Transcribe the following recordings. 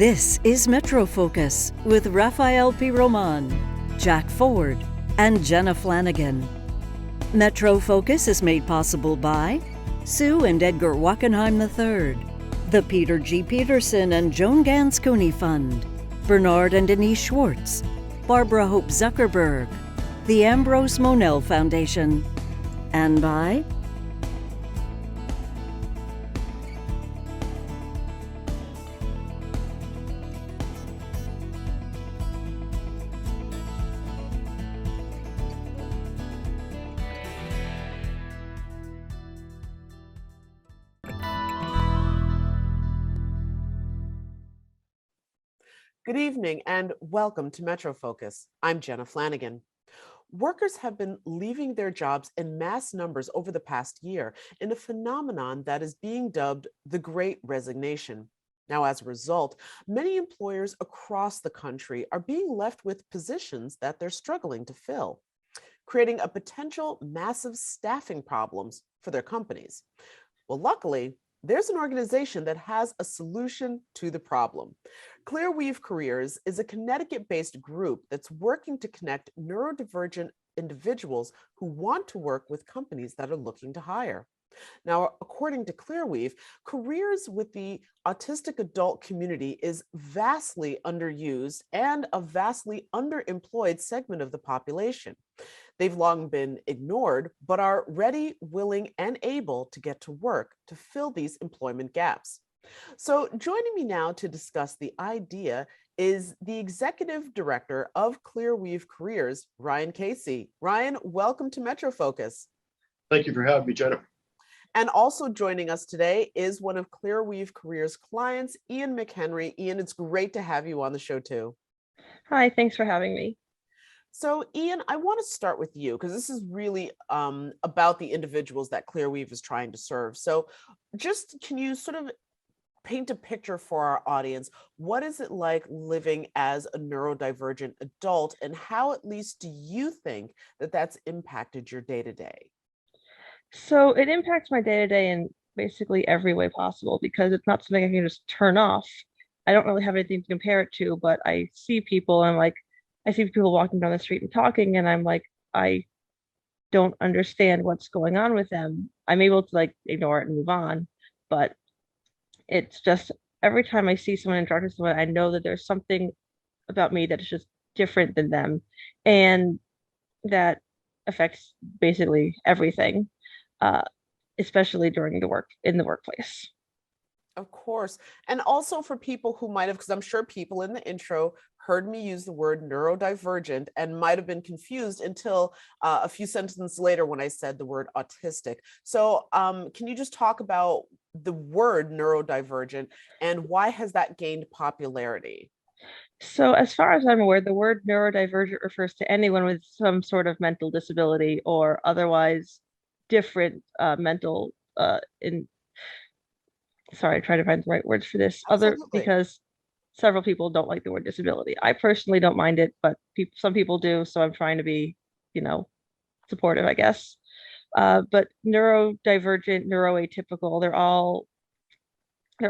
This is Metro Focus with Raphael P. Roman, Jack Ford, and Jenna Flanagan. Metro Focus is made possible by Sue and Edgar Wackenheim III, the Peter G. Peterson and Joan Gans Cooney Fund, Bernard and Denise Schwartz, Barbara Hope Zuckerberg, the Ambrose Monell Foundation, and by Good evening and welcome to Metro Focus. I'm Jenna Flanagan. Workers have been leaving their jobs in mass numbers over the past year in a phenomenon that is being dubbed the Great Resignation. Now, as a result, many employers across the country are being left with positions that they're struggling to fill, creating a potential massive staffing problems for their companies. Well, luckily, there's an organization that has a solution to the problem. Clearweave Careers is a Connecticut-based group that's working to connect neurodivergent individuals who want to work with companies that are looking to hire. Now, according to Clearweave, careers with the autistic adult community is vastly underused and a vastly underemployed segment of the population. They've long been ignored, but are ready, willing, and able to get to work to fill these employment gaps. So joining me now to discuss the idea is the Executive Director of Clearweave Careers, Ryan Casey. Ryan, welcome to Metro Focus. Thank you for having me, Jenna. And also joining us today is one of Clearweave Careers' clients, Ian McHenry. Ian, it's great to have you on the show too. Hi, thanks for having me. So Ian, I want to start with you because this is really about the individuals that Clearweave is trying to serve. So just can you sort of paint a picture for our audience? What is it like living as a neurodivergent adult, and how at least do you think that that's impacted your day-to-day? So it impacts my day-to-day in basically every way possible because it's not something I can just turn off. I don't really have anything to compare it to, but I see people and I see people walking down the street and talking, and I'm like, I don't understand what's going on with them. I'm able to ignore it and move on, but it's just every time I see someone interact with someone, I know that there's something about me that is just different than them, and that affects basically everything, especially during in the workplace. Of course. And also for people who might have, because I'm sure people in the intro heard me use the word neurodivergent and might have been confused until a few sentences later when I said the word autistic. So can you just talk about the word neurodivergent and why has that gained popularity? So as far as I'm aware, the word neurodivergent refers to anyone with some sort of mental disability or otherwise different mental sorry, trying to find the right words for this. Because several people don't like the word disability. I personally don't mind it, but some people do, so I'm trying to be, supportive, I guess. But neurodivergent, neuroatypical, they're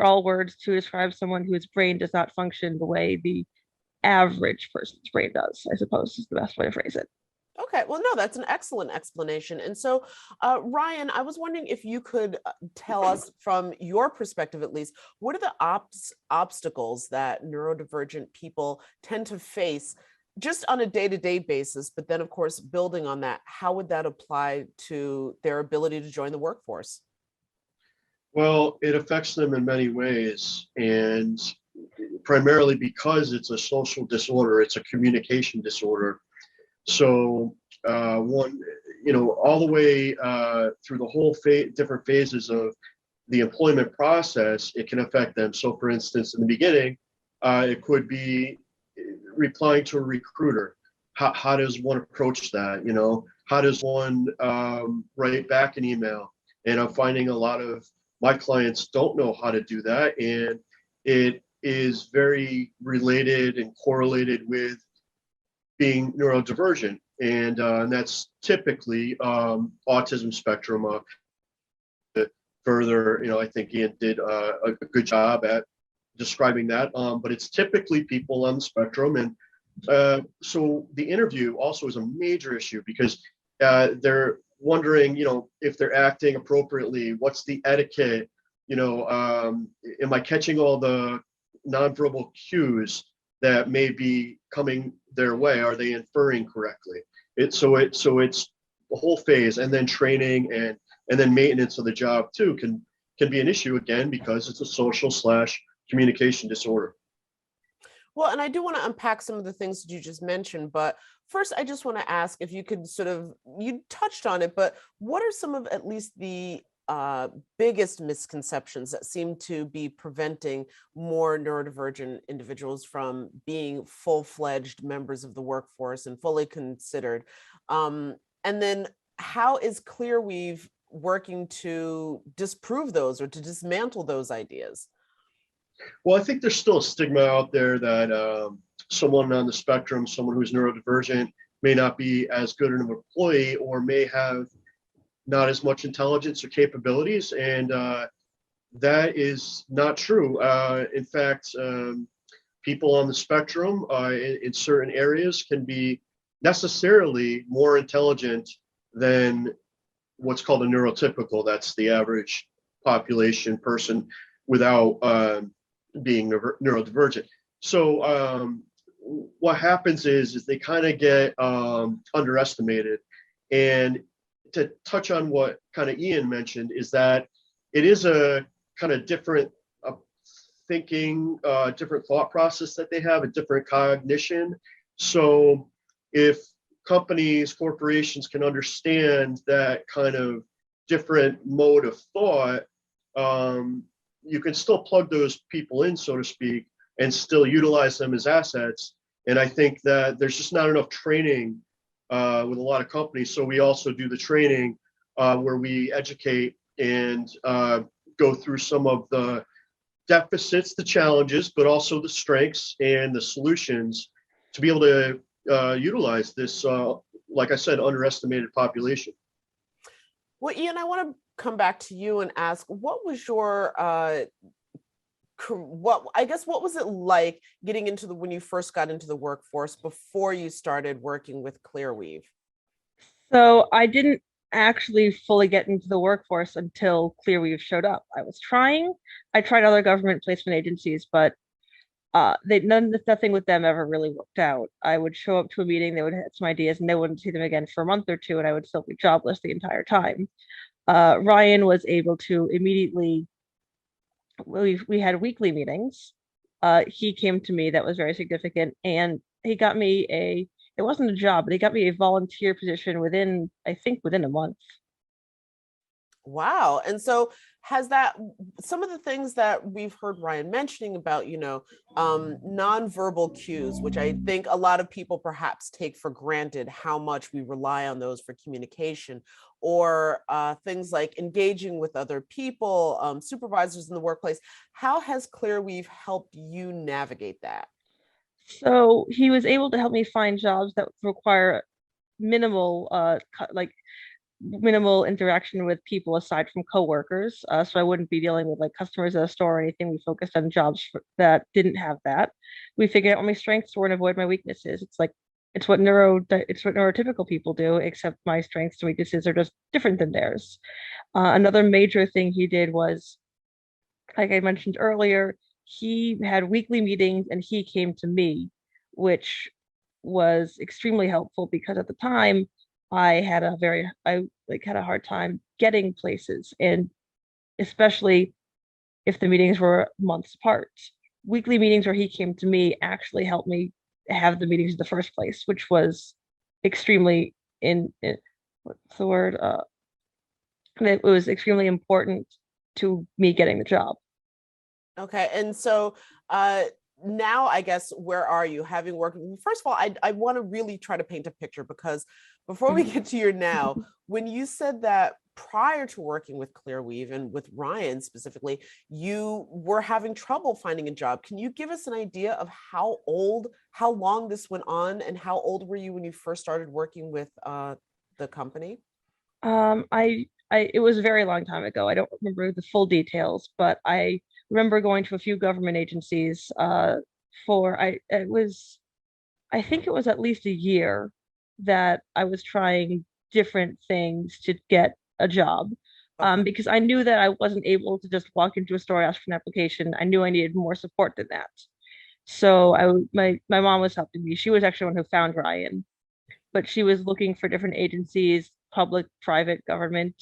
all words to describe someone whose brain does not function the way the average person's brain does, I suppose is the best way to phrase it. Okay, well, no, that's an excellent explanation. And so, Ryan, I was wondering if you could tell us from your perspective, at least, what are the obstacles that neurodivergent people tend to face just on a day-to-day basis? But then, of course, building on that, how would that apply to their ability to join the workforce? Well, it affects them in many ways, and primarily because it's a social disorder, it's a communication disorder. So all the way through the whole different phases of the employment process, it can affect them. So for instance, in the beginning, it could be replying to a recruiter. How does one approach that? How does one write back an email? And I'm finding a lot of my clients don't know how to do that. And it is very related and correlated with being neurodivergent, and that's typically autism spectrum. Further, I think Ian did a good job at describing that, but it's typically people on the spectrum. And so the interview also is a major issue because they're wondering, if they're acting appropriately, what's the etiquette, am I catching all the nonverbal cues that may be coming their way? Are they inferring correctly? So it's the whole phase, and then training and then maintenance of the job too can be an issue again because it's a social / communication disorder. Well, and I do want to unpack some of the things that you just mentioned, but first I just want to ask if you could you touched on it, but what are some of at least the biggest misconceptions that seem to be preventing more neurodivergent individuals from being full-fledged members of the workforce and fully considered? And then how is ClearWeave working to disprove those or to dismantle those ideas? Well, I think there's still a stigma out there that someone on the spectrum, someone who's neurodivergent, may not be as good an employee or may have not as much intelligence or capabilities. And that is not true. In fact, people on the spectrum in certain areas can be necessarily more intelligent than what's called a neurotypical. That's the average population person without being neurodivergent. So what happens is they kind of get underestimated. And to touch on what kind of Ian mentioned is that it is a kind of different thinking, different thought process that they have, a different cognition. So if corporations can understand that kind of different mode of thought, you can still plug those people in, so to speak, and still utilize them as assets. And I think that there's just not enough training with a lot of companies. So we also do the training where we educate and go through some of the deficits, the challenges, but also the strengths and the solutions to be able to utilize this, like I said, underestimated population. Well, Ian, I want to come back to you and ask, what was your what was it like getting into when you first got into the workforce before you started working with ClearWeave? So I didn't actually fully get into the workforce until ClearWeave showed up. I tried other government placement agencies, but nothing with them ever really worked out. I would show up to a meeting, they would have some ideas, and they wouldn't see them again for a month or two, and I would still be jobless the entire time. Ryan was able to immediately, we had weekly meetings. He came to me, that was very significant, and he got me it wasn't a job, but he got me a volunteer position within a month. Wow. And so has that, some of the things that we've heard Ryan mentioning about, nonverbal cues, which I think a lot of people perhaps take for granted how much we rely on those for communication, or things like engaging with other people, supervisors in the workplace. How has ClearWeave helped you navigate that? So he was able to help me find jobs that require minimal minimal interaction with people aside from coworkers. So I wouldn't be dealing with like customers at a store or anything. We focused on jobs that didn't have that. We figured out what my strengths were and avoid my weaknesses. It's what neurotypical people do, except my strengths and weaknesses are just different than theirs. Another major thing he did was, like I mentioned earlier, he had weekly meetings and he came to me, which was extremely helpful because at the time I had a hard time getting places, and especially if the meetings were months apart. Weekly meetings where he came to me actually helped me have the meetings in the first place, which was extremely what's the word? It was extremely important to me getting the job. Okay. And so now, I guess, where are you having worked? First of all, I want to really try to paint a picture, because before we get to your now, when you said that prior to working with ClearWeave and with Ryan specifically, you were having trouble finding a job. Can you give us an idea of how long this went on, and how old were you when you first started working with the company? I it was a very long time ago. I don't remember the full details, but I remember going to a few government agencies for I think it was at least a year that I was trying different things to get a job. Okay. Because I knew that I wasn't able to just walk into a store, ask for an application. I knew I needed more support than that. So my mom was helping me. She was actually one who found Ryan, but she was looking for different agencies, public, private, government,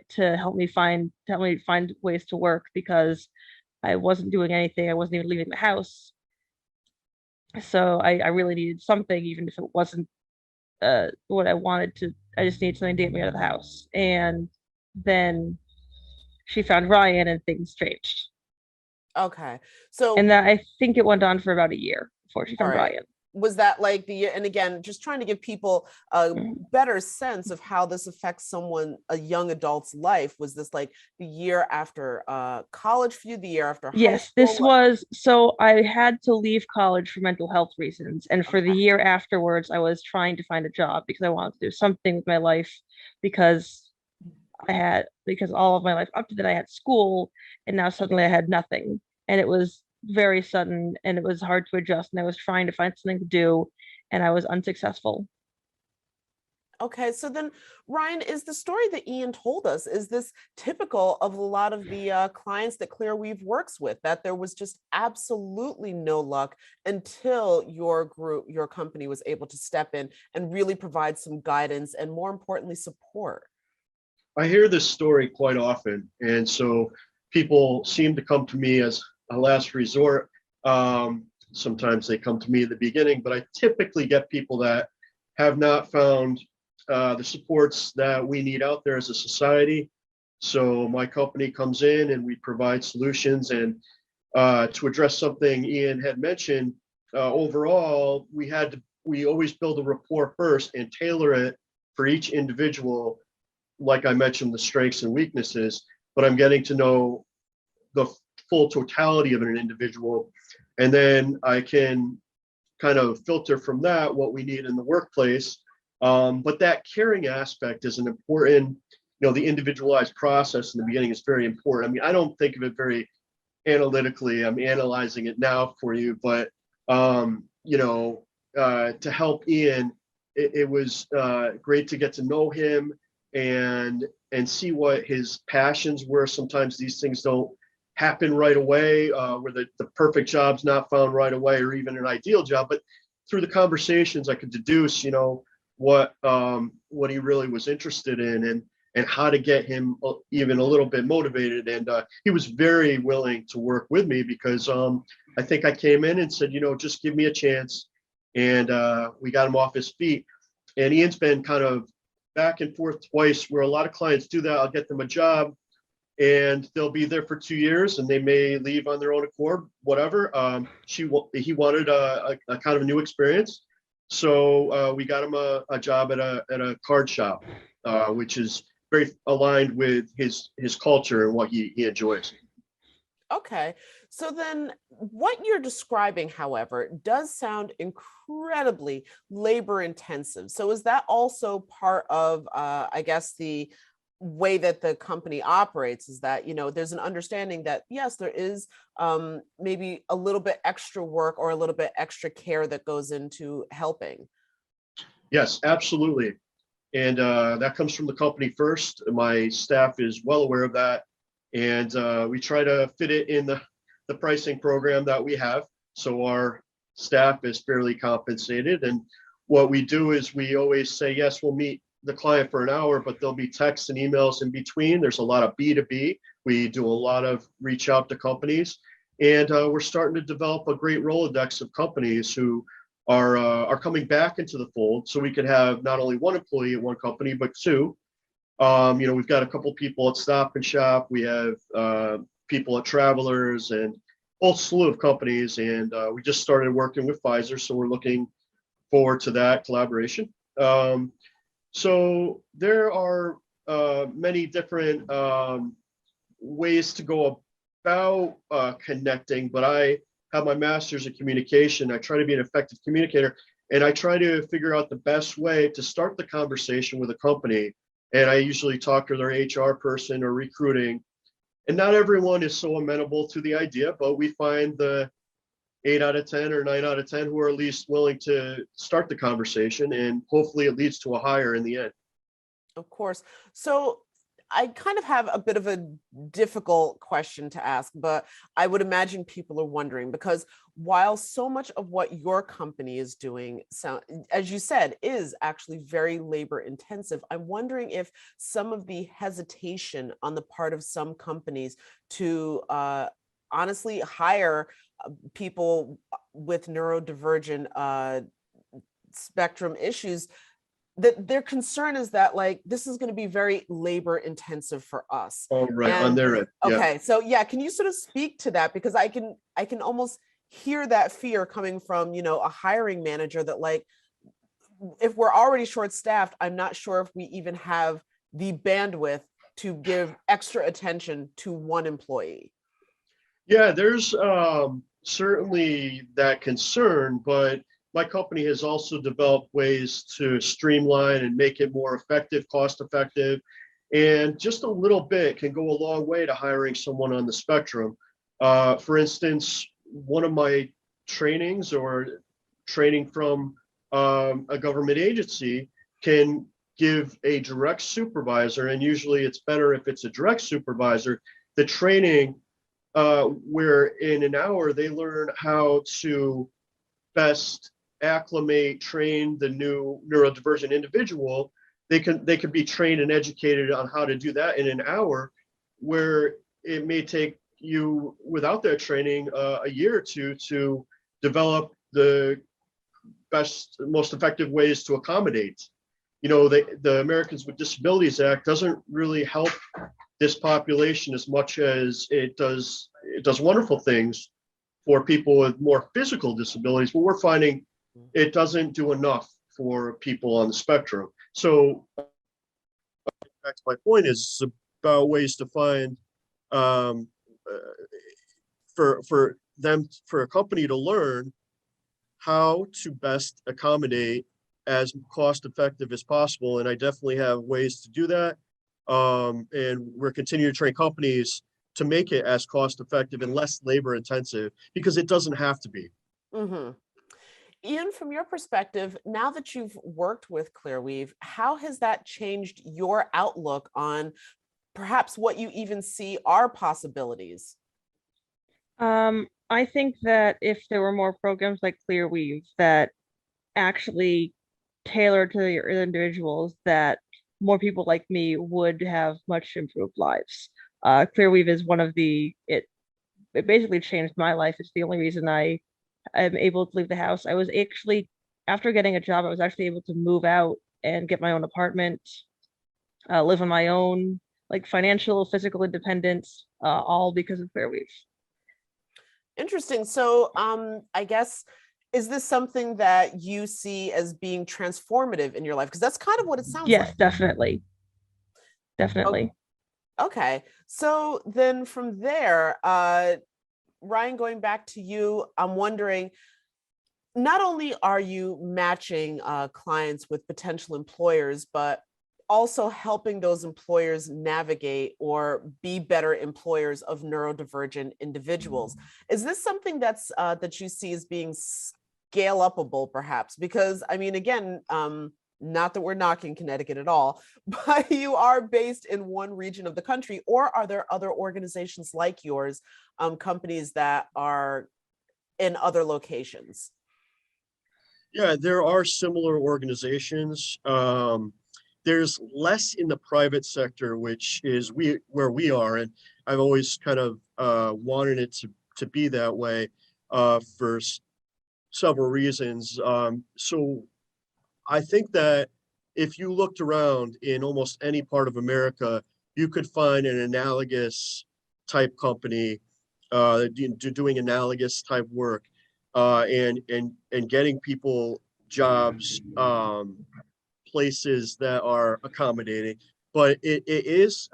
to help me find ways to work because I wasn't doing anything. I wasn't even leaving the house. So I really needed something, even if it wasn't what I wanted to. I just needed something to get me out of the house. And then she found Ryan and things changed. Okay. So, And that I think it went on for about a year before she all found right. Ryan. Was that like and again, just trying to give people a Mhm. better sense of how this affects a young adult's life. Was this like the year after college for you, the year after high Yes, this school? was so I had to leave college for mental health reasons. And for the Okay. year afterwards, I was trying to find a job because I wanted to do something with my life because because all of my life up to that I had school and now suddenly I had nothing. And it was very sudden and it was hard to adjust. And I was trying to find something to do and I was unsuccessful. Okay, so then, Ryan, is the story that Ian told us, is this typical of a lot of the clients that ClearWeave works with, that there was just absolutely no luck until your group, your company was able to step in and really provide some guidance and, more importantly, support? I hear this story quite often, and so people seem to come to me as a last resort. Sometimes they come to me in the beginning, but I typically get people that have not found the supports that we need out there as a society. So my company comes in and we provide solutions. And to address something Ian had mentioned, overall, we always build a rapport first and tailor it for each individual. Like I mentioned, the strengths and weaknesses, but I'm getting to know the full totality of an individual. And then I can kind of filter from that what we need in the workplace. But that caring aspect is an important, the individualized process in the beginning is very important. I mean, I don't think of it very analytically. I'm analyzing it now for you, but to help Ian, it was great to get to know him and see what his passions were. Sometimes these things don't happen right away, where the perfect job's not found right away, or even an ideal job. But through the conversations, I could deduce, what he really was interested in, and how to get him even a little bit motivated. And he was very willing to work with me because I think I came in and said, just give me a chance, and we got him off his feet. And Ian's been kind of back and forth twice, where a lot of clients do that. I'll get them a job and they'll be there for 2 years and they may leave on their own accord, whatever. He wanted a kind of a new experience. So we got him a job at a card shop, which is very aligned with his culture and what he enjoys. Okay. So then what you're describing, however, does sound incredibly labor intensive. So is that also part of, I guess, the way that the company operates, is that, there's an understanding that, yes, there is maybe a little bit extra work or a little bit extra care that goes into helping? Yes, absolutely. And that comes from the company first. My staff is well aware of that. And we try to fit it in the pricing program that we have. So our staff is fairly compensated. And what we do is we always say, yes, we'll meet the client for an hour, but there'll be texts and emails in between. There's a lot of B2B. We do a lot of reach out to companies. And we're starting to develop a great Rolodex of companies who are coming back into the fold. So we could have not only one employee at one company, but two. We've got a couple people at Stop and Shop. We have people at Travelers and a whole slew of companies. And we just started working with Pfizer, so we're looking forward to that collaboration. So there are many different ways to go about connecting, but I have my master's in communication. I try to be an effective communicator, and I try to figure out the best way to start the conversation with a company. And I usually talk to their HR person or recruiting And not everyone is so amenable to the idea, but we find the 8 out of 10 or 9 out of 10 who are at least willing to start the conversation, and hopefully it leads to a hire in the end. Of course. So I kind of have a bit of a difficult question to ask, but I would imagine people are wondering, because while so much of what your company is doing, so, as you said, is actually very labor intensive, I'm wondering if some of the hesitation on the part of some companies to honestly hire people with neurodivergent spectrum issues, that their concern is that, like, this is going to be very labor intensive for us. All right, on And their end. Yeah. okay, so yeah, can you sort of speak to that? Because I can almost hear that fear coming from, a hiring manager, that, like, if we're already short staffed, I'm not sure if we even have the bandwidth to give extra attention to one employee. Yeah, there's certainly that concern, but my company has also developed ways to streamline and make it more effective, cost effective, and just a little bit can go a long way to hiring someone on the spectrum. For instance, one of my trainings or training from a government agency can give a direct supervisor, and usually it's better if it's a direct supervisor, the training where in an hour they learn how to best acclimate, train the new neurodivergent individual. They can be trained and educated on how to do that in an hour, where it may take you, without that training, a year or two to develop the best, most effective ways to accommodate. The Americans with Disabilities Act doesn't really help this population as much as it does wonderful things for people with more physical disabilities, but we're finding it doesn't do enough for people on the spectrum. So my point is about ways to find for a company to learn how to best accommodate as cost effective as possible. And I definitely have ways to do that. And we're continuing to train companies to make it as cost effective and less labor intensive, because it doesn't have to be. Mm-hmm. Ian, from your perspective, now that you've worked with ClearWeave, how has that changed your outlook on perhaps what you even see are possibilities? I think that if there were more programs like ClearWeave that actually tailored to your individuals, that more people like me would have much improved lives. ClearWeave is one of it basically changed my life. It's the only reason I am able to leave the house. I was actually, after getting a job, I was actually able to move out and get my own apartment, live on my own, like financial, physical independence, all because of ClearWeave. Interesting. So I guess, is this something that you see as being transformative in your life? Because that's kind of what it sounds Yes, like. definitely. Definitely. Okay. So then from there, Ryan, going back to you, I'm wondering, not only are you matching clients with potential employers, but also helping those employers navigate or be better employers of neurodivergent individuals. Is this something that you see as being scale upable, perhaps? Because I mean, again, not that we're knocking Connecticut at all, but you are based in one region of the country, or are there other organizations like yours, companies that are in other locations? Yeah, there are similar organizations. There's less in the private sector, which is where we are, and I've always kind of wanted it to be that way for several reasons. So I think that if you looked around in almost any part of America, you could find an analogous type company doing analogous type work, and getting people jobs, places that are accommodating. But it is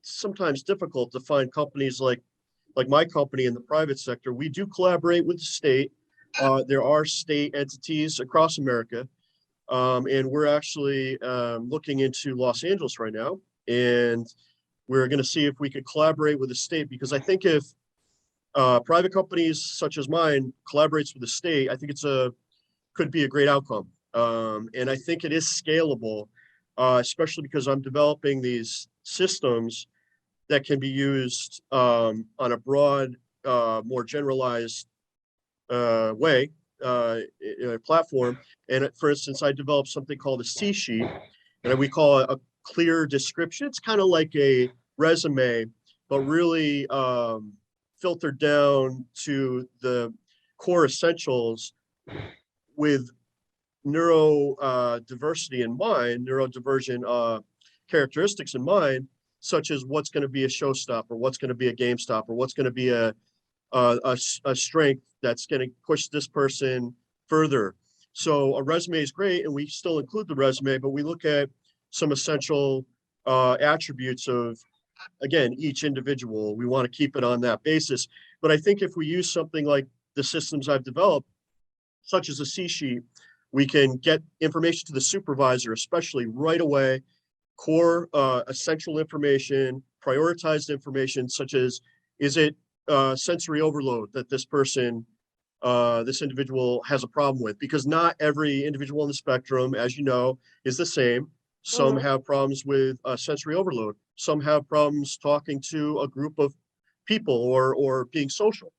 sometimes difficult to find companies like my company in the private sector. We do collaborate with the state. There are state entities across America. And we're actually looking into Los Angeles right now. And We're going to see if we could collaborate with the state, because I think if private companies such as mine collaborates with the state, I think could be a great outcome. And I think it is scalable, especially because I'm developing these systems that can be used on a broad, more generalized way, platform. And for instance, I developed something called a C sheet, and we call it a clear description. It's kind of like a resume, but really filtered down to the core essentials with neurodiversity in mind, neurodivergent characteristics in mind, such as what's going to be a showstopper, what's going to be a game stopper, what's going to be a strength that's going to push this person further. So a resume is great, and we still include the resume, but we look at some essential attributes of, again, each individual. We want to keep it on that basis. But I think if we use something like the systems I've developed, such as a C sheet, we can get information to the supervisor, especially right away, core essential information, prioritized information, such as, is it sensory overload that this individual has a problem with? Because not every individual on the spectrum, as you know, is the same. Some have problems with sensory overload. Some have problems talking to a group of people or being social.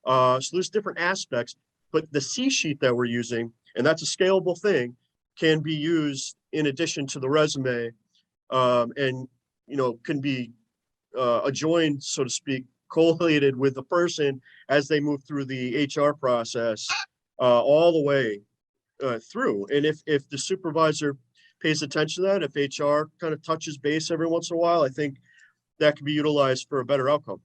So there's different aspects, but the C sheet that we're using, and that's a scalable thing, can be used in addition to the resume, and can be adjoined, so to speak, collated with the person as they move through the HR process, all the way through. And if the supervisor pays attention to that, if HR kind of touches base every once in a while, I think that can be utilized for a better outcome.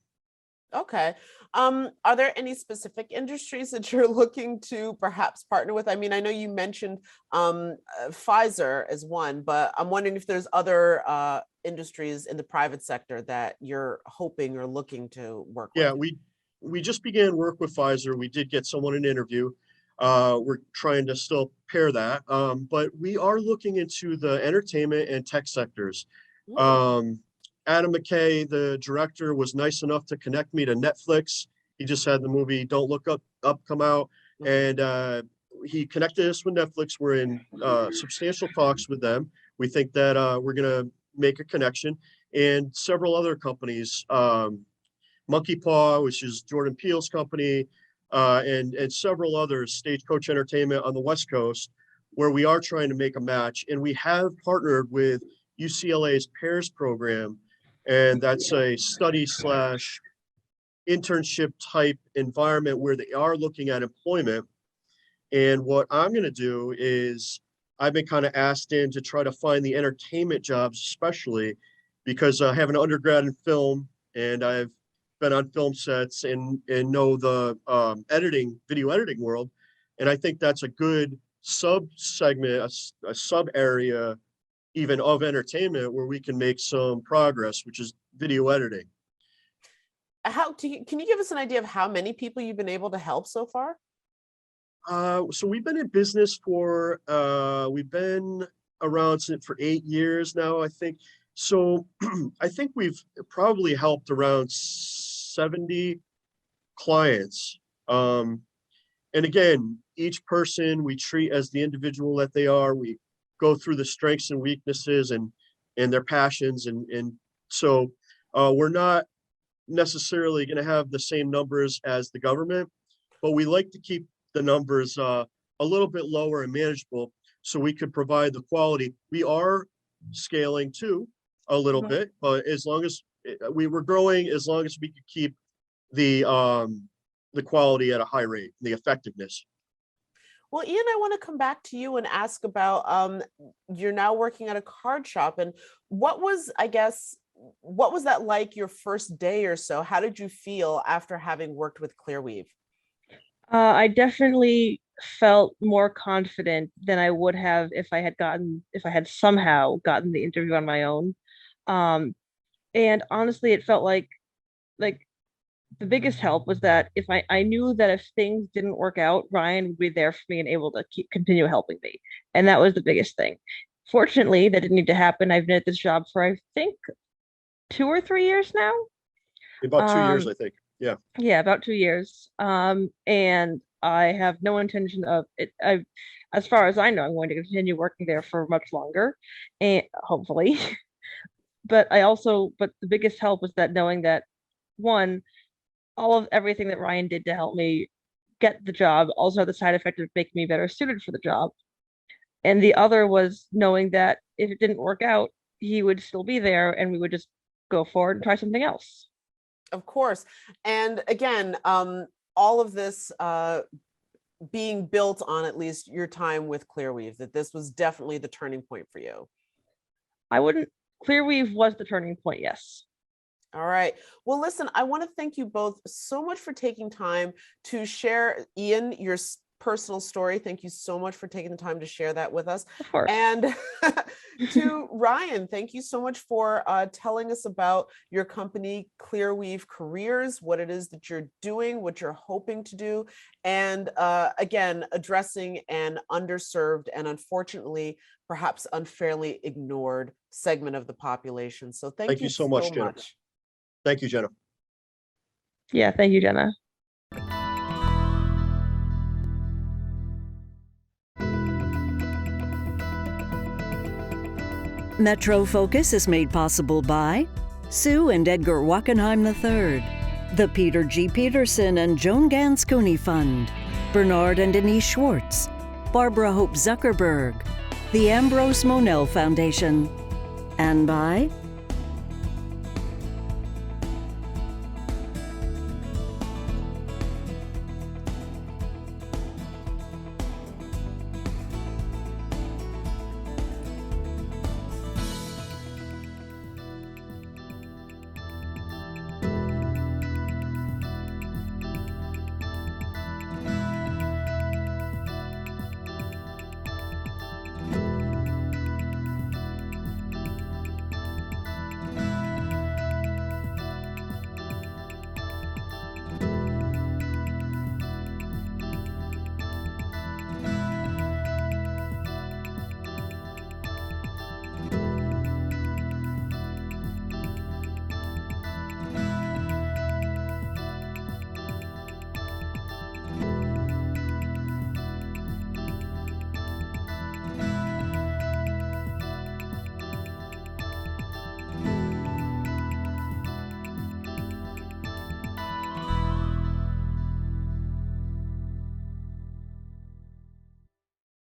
Okay. Are there any specific industries that you're looking to perhaps partner with? I mean, I know you mentioned Pfizer as one, but I'm wondering if there's other industries in the private sector that you're hoping or looking to work with. Yeah, we just began work with Pfizer. We did get someone an interview. We're trying to still pair that, but we are looking into the entertainment and tech sectors. Adam McKay, the director, was nice enough to connect me to Netflix. He just had the movie Don't Look Up come out, and he connected us with Netflix. We're in substantial talks with them. We think that we're going to make a connection, and several other companies, Monkey Paw, which is Jordan Peele's company, and several others, Stagecoach Entertainment on the West Coast, where we are trying to make a match. And we have partnered with UCLA's PAIRS program, and that's a study / internship type environment where they are looking at employment. And what I'm going to do is I've been kind of asked in to try to find the entertainment jobs, especially because I have an undergrad in film, and I've been on film sets and know the video editing world. And I think that's a good sub-segment, a sub-area even of entertainment where we can make some progress, which is video editing. Can you give us an idea of how many people you've been able to help so far? So we've been in business we've been around for 8 years now, I think. So I think we've probably helped around 70 clients. And again, each person we treat as the individual that they are. We go through the strengths and weaknesses and their passions. And so we're not necessarily going to have the same numbers as the government, but we like to keep the numbers a little bit lower and manageable so we could provide the quality. We are scaling too a little bit, but as long as we were growing, as long as we could keep the quality at a high rate, the effectiveness. Well, Ian, I want to come back to you and ask about you're now working at a card shop, and what was that like your first day or so? How did you feel after having worked with Clearweave? I definitely felt more confident than I would have if I had somehow gotten the interview on my own. And honestly, it felt like the biggest help was that if I knew that if things didn't work out, Ryan would be there for me and able to continue helping me. And that was the biggest thing. Fortunately, that didn't need to happen. I've been at this job for, I think, 2 or 3 years now. About 2 years, I think. Yeah. Yeah, about 2 years. And I have no intention of it. As far as I know, I'm going to continue working there for much longer, and hopefully. But the biggest help was that knowing that one, all of everything that Ryan did to help me get the job also had the side effect of making me better suited for the job. And the other was knowing that if it didn't work out, he would still be there and we would just go forward and try something else. Of course. And again, all of this being built on at least your time with Clearweave, that this was definitely the turning point for you. Clearweave was the turning point, yes. All right. Well, listen, I want to thank you both so much for taking time to share, Ian, your personal story. Thank you so much for taking the time to share that with us. Of course. And to Ryan, thank you so much for telling us about your company, Clearweave Careers, what it is that you're doing, what you're hoping to do, and again, addressing an underserved and unfortunately, perhaps unfairly ignored segment of the population. So thank you so much, Jenna. Thank you, Jenna. Yeah, thank you, Jenna. Metro Focus is made possible by Sue and Edgar Wackenheim III, the Peter G. Peterson and Joan Ganscooney Fund, Bernard and Denise Schwartz, Barbara Hope Zuckerberg, the Ambrose Monell Foundation, and by